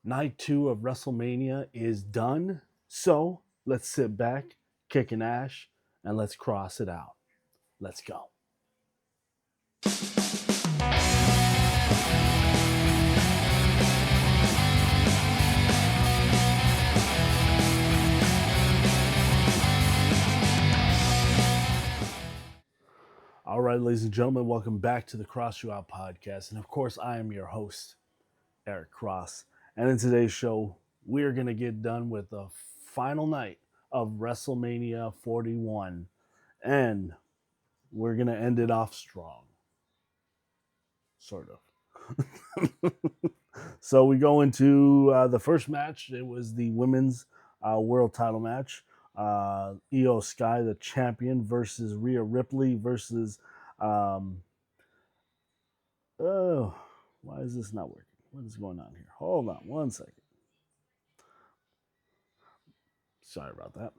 Night 2 of WrestleMania is done. So let's sit back, kick an ash, and let's cross it out. Let's go. All right, ladies and gentlemen, welcome back to the CrossYouOut podcast. And of course, I am your host, Eric Cross. And in today's show, we are going to get done with the final night of WrestleMania 41. And we're going to end it off strong. Sort of. So we go into the first match. It was the women's world title match. Io Sky, the champion, versus Rhea Ripley versus. Oh, why is this not working? What is going on here? Hold on one second. Sorry about that.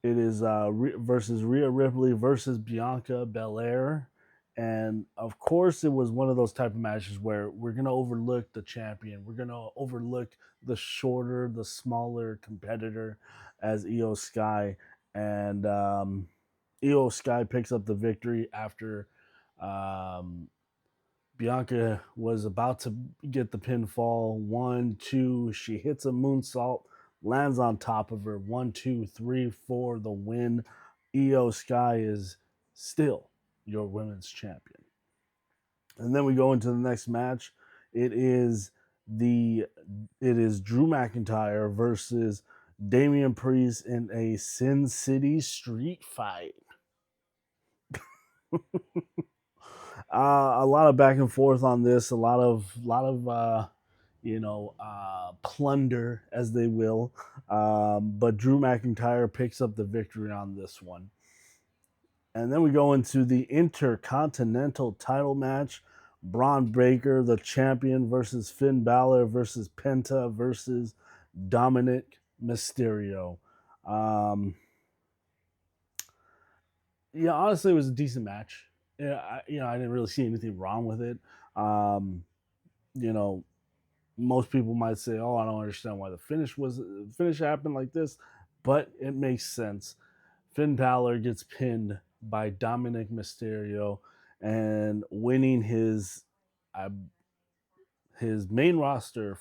It is versus Rhea Ripley versus Bianca Belair. And of course, it was one of those type of matches where we're going to overlook the champion. We're going to overlook the shorter, the smaller competitor as Io Sky. And Io Sky picks up the victory after Bianca was about to get the pinfall. 1, 2, she hits a moonsault, lands on top of her. 1, 2, 3, 4, the win. Io Sky is still your women's champion. And then we go into the next match. It is Drew McIntyre versus Damian Priest in a Sin City street fight. A lot of back and forth on this. A lot of plunder, as they will. But Drew McIntyre picks up the victory on this one. And then we go into the Intercontinental title match. Braun Breaker, the champion, versus Finn Balor versus Penta versus Dominic Mysterio. Honestly, it was a decent match. I didn't really see anything wrong with it. Most people might say, "Oh, I don't understand why the finish happened like this," but it makes sense. Finn Balor gets pinned by Dominic Mysterio and winning his main roster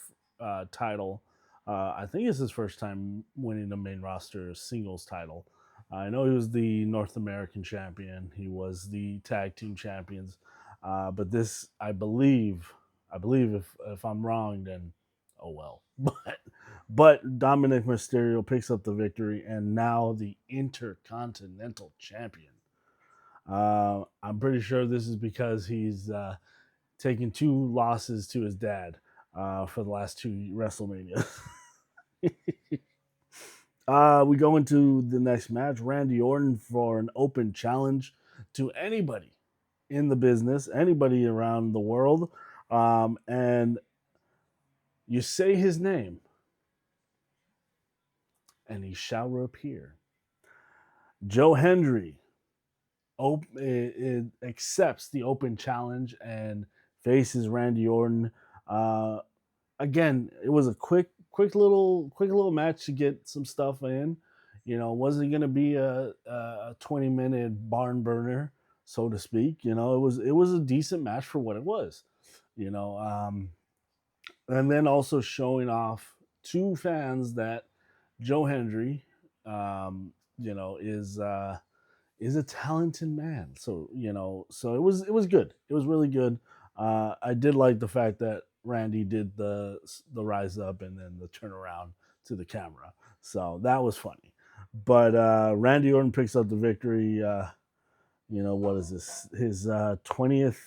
title. I think it's his first time winning the main roster singles title. I know he was the North American champion. He was the tag team champions. But this, I believe if I'm wrong, then oh well. But Dominic Mysterio picks up the victory and now the Intercontinental champion. I'm pretty sure this is because he's taken 2 losses to his dad for the last 2 WrestleManias. We go into the next match. Randy Orton for an open challenge to anybody in the business, anybody around the world. And you say his name, and he shall appear. Joe Hendry accepts the open challenge and faces Randy Orton. Again, it was a quick little match to get some stuff in. Wasn't going to be a 20-minute barn burner, so to speak. It was a decent match for what it was. And then also showing off to fans that Joe Hendry, is a talented man. So it was good. It was really good. I did like the fact that Randy did the rise up and then the turnaround to the camera. So that was funny. But Randy Orton picks up the victory. What is this? His 20th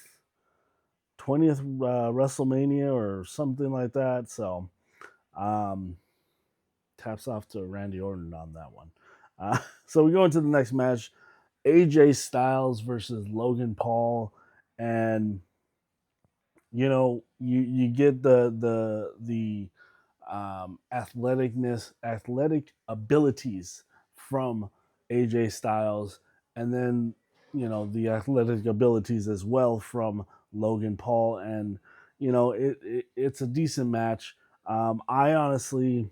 WrestleMania or something like that. So taps off to Randy Orton on that one. So we go into the next match. AJ Styles versus Logan Paul, and you get the athletic abilities from AJ Styles, and then the athletic abilities as well from Logan Paul, and it's a decent match. I honestly,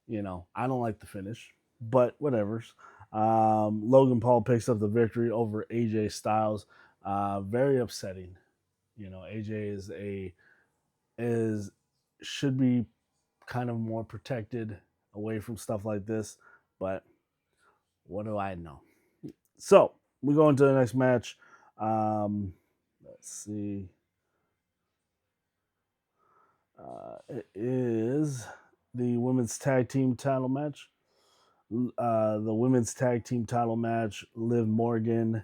I don't like the finish, but whatever's. Logan Paul picks up the victory over AJ Styles. Very upsetting. AJ is should be kind of more protected away from stuff like this, but what do I know? So we go into the next match. Let's see. It is the women's tag team title match. The women's tag team title match. Liv Morgan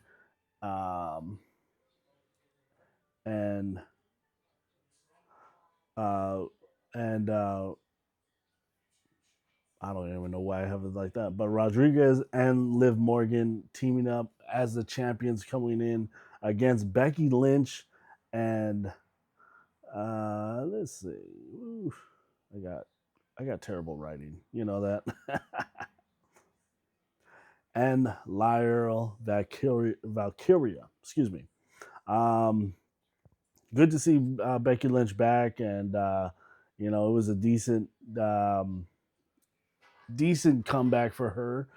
um, and uh, and I don't even know why I have it like that. But Rodriguez and Liv Morgan teaming up as the champions coming in against Becky Lynch and let's see. Oof, I got terrible writing. You know that. And Lyra Valkyria. Excuse me. Um, Good to see Becky Lynch back, and it was a um, decent comeback for her.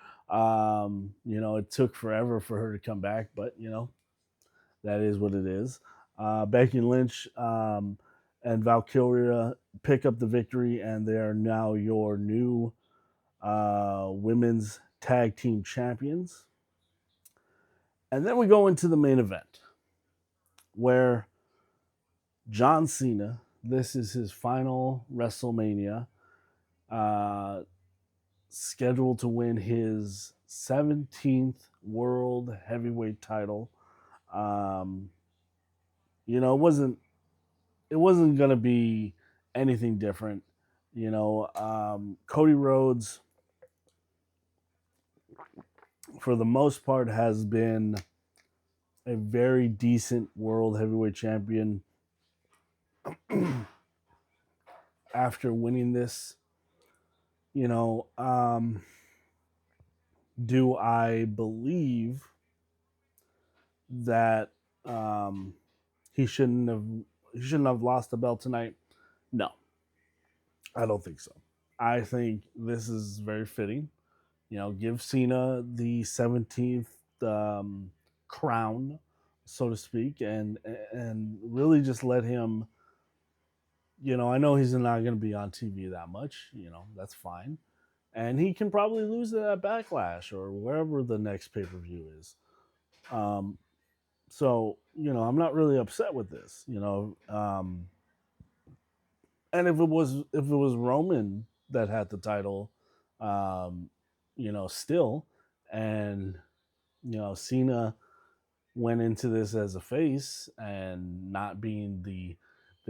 It took forever for her to come back, but that is what it is. Becky Lynch and Valkyria pick up the victory, and they are now your new women's tag team champions. And then we go into the main event where John Cena, this is his final WrestleMania, uh, scheduled to win his 17th World Heavyweight title. Um, it wasn't gonna be anything different. Cody Rhodes, for the most part, has been a very decent World Heavyweight champion after winning this. You know, um, do I believe that um, he shouldn't have he shouldn't have lost the belt tonight? No, I don't think so. I think this is very fitting. Give Cena the 17th crown, so to speak, and really just let him. I know he's not going to be on TV that much. That's fine, and he can probably lose it at Backlash or wherever the next pay per view is. Um, so I'm not really upset with this. And if it was Roman that had the title, um, still, and Cena went into this as a face and not being the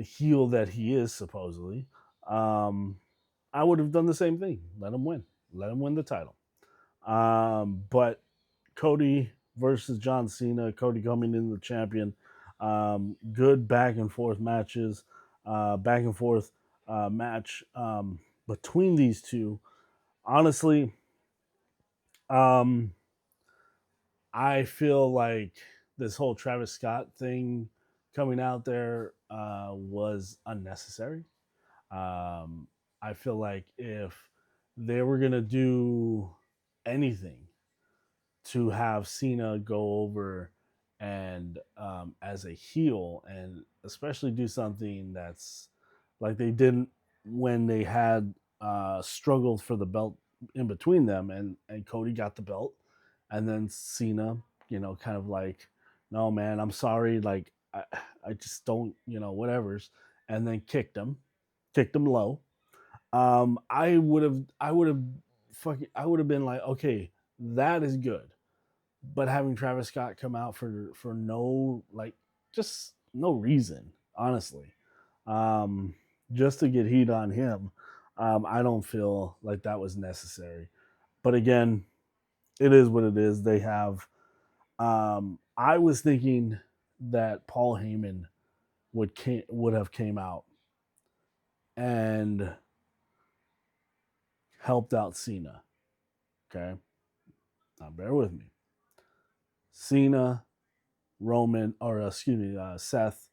heel that he is supposedly, I would have done the same thing. Let him win the title. But Cody versus John Cena, Cody coming in the champion. Good back and forth matches, back and forth match between these two. Honestly, um, I feel like this whole Travis Scott thing coming out there was unnecessary. I feel like if they were gonna do anything to have Cena go over and as a heel, and especially do something that's like they didn't when they had struggled for the belt in between them, and Cody got the belt, and then Cena, kind of like, no man, I'm sorry, like I just don't, whatever's, and then kicked him low. I would have been like, okay, that is good, but having Travis Scott come out for no, like, just no reason, honestly, um, just to get heat on him, I don't feel like that was necessary. But again, it is what it is. They have. I was thinking that Paul Heyman would have came out and helped out Cena. Okay, now bear with me. Cena, Roman, or excuse me, Seth,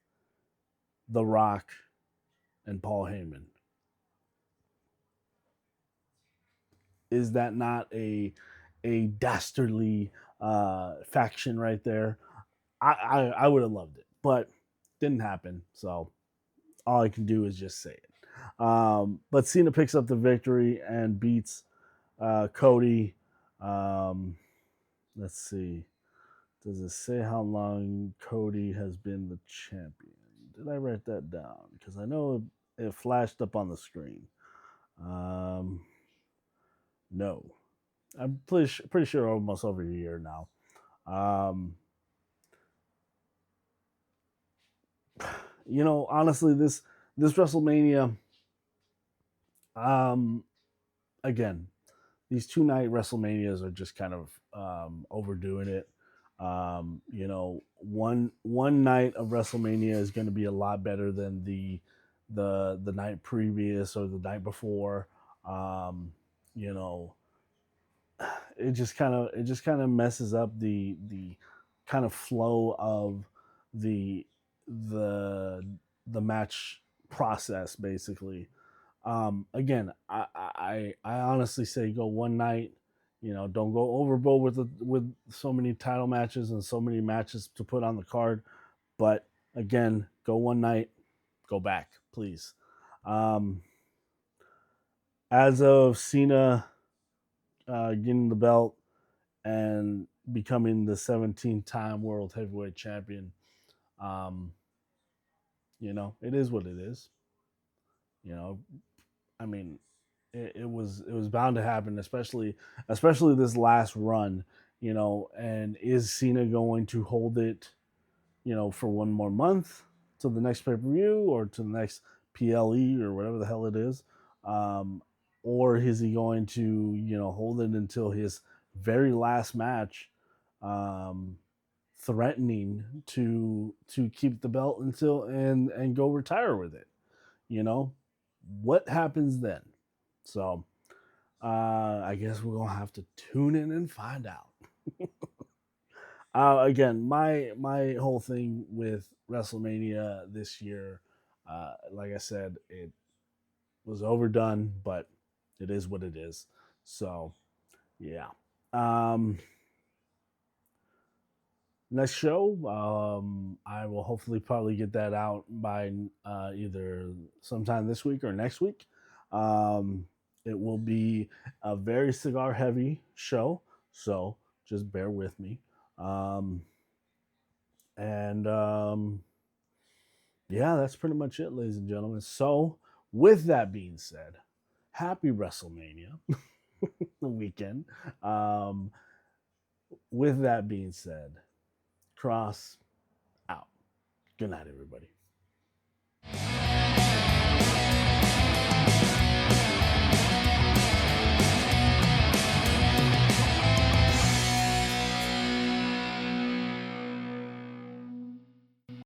The Rock, and Paul Heyman. Is that not a dastardly faction right there? I would have loved it, but didn't happen. So all I can do is just say it. But Cena picks up the victory and beats Cody. Um, let's see. Does it say how long Cody has been the champion? Did I write that down? Because I know it flashed up on the screen. Um, no. I'm pretty sure almost over a year now. Um, honestly, this WrestleMania, um, again, these 2 night WrestleManias are just kind of overdoing it. One night of WrestleMania is going to be a lot better than the night previous or the night before. Um, you know, it just kind of messes up the kind of flow of the the the match process basically. Again, I honestly say go one night. Don't go overboard with so many title matches and so many matches to put on the card. But again, go one night, go back, please. Um, as of Cena getting the belt and becoming the 17th-time world heavyweight champion, um, it is what it is. You know, I mean, it was bound to happen, especially this last run. And is Cena going to hold it, for one more month to the next pay per view or to the next PLE or whatever the hell it is, um, or is he going to hold it until his very last match, um, threatening to keep the belt until and go retire with it? You know, what happens then? So I guess we're gonna have to tune in and find out. Again, my whole thing with WrestleMania this year, like I said, it was overdone, but it is what it is. So yeah. Um, Next show, I will hopefully probably get that out by either sometime this week or next week. Um, it will be a very cigar heavy show, so just bear with me. Um, and Yeah, that's pretty much it, ladies and gentlemen. So, with that being said, happy WrestleMania weekend. Um, with that being said, cross out. Good night, everybody.